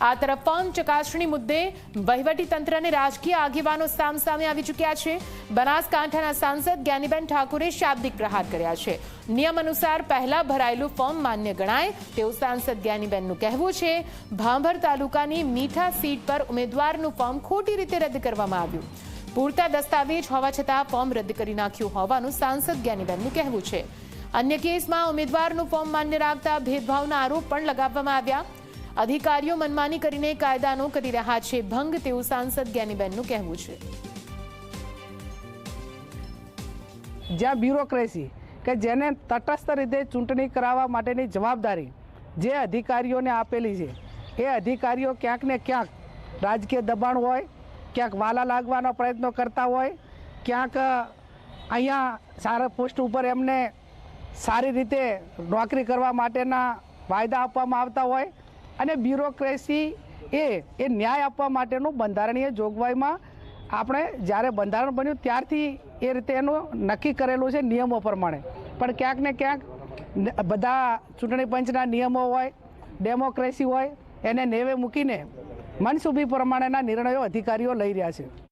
આ તરફ ફોર્મ ચકાસણી મુદ્દે વહીવટી તંત્ર અને રાજકીય આગેવાનો સામસામે આવી ચૂક્યા છે। બનાસકાંઠાના સાંસદ જ્ઞાનીબેન ઠાકુરે શાબ્દિક પ્રહાર કર્યા છે। નિયમ અનુસાર પહેલા ભરાયેલું ફોર્મ માન્ય ગણાય તેવું સાંસદ જ્ઞાનીબેનનું કહેવું છે। ભાંભર તાલુકાની મીઠા સીટ પર ઉમેદવારનું ફોર્મ ખોટી રીતે રદ કરવામાં આવ્યું। પૂરતા દસ્તાવેજ હોવા છતાં ફોર્મ રદ કરી નાખ્યું હોવાનું સાંસદ જ્ઞાનીબેનનું કહેવું છે। अन्य केस में उम्मीदवारનું ફોર્મ માન્ય રાખતા ભેદભાવના આરોપ પણ લગાવવામાં આવ્યા। અધિકારીઓ મનમાની કરીને કાયદાનો કરી રહ્યા છે ભંગ તેવું સાંસદ જ્ઞાનીબેનનું કહેવું છે। જ્યાં બ્યુરોક્રેસી કે જેને તટસ્થ રીતે ચૂંટણી કરાવવા માટેની જવાબદારી જે અધિકારીઓને આપેલી છે એ અધિકારીઓ ક્યાંક ને ક્યાંક રાજકીય દબાણ હોય, ક્યાંક વાલા લાગવાનો પ્રયત્નો કરતા હોય, ક્યાંક અહીંયા સારા પોસ્ટ ઉપર એમને સારી રીતે નોકરી કરવા માટેના વાયદા આપવામાં આવતા હોય અને બ્યુરોક્રેસી એ ન્યાય આપવા માટેનું બંધારણીય જોગવાઈમાં આપણે જ્યારે બંધારણ બન્યું ત્યારથી એ રીતે એનું નક્કી કરેલું છે નિયમો પ્રમાણે। પણ ક્યાંક ને ક્યાંક બધા ચૂંટણી પંચના નિયમો હોય, ડેમોક્રેસી હોય એને નેવે મૂકીને મનસુબી પ્રમાણેના નિર્ણયો અધિકારીઓ લઈ રહ્યા છે।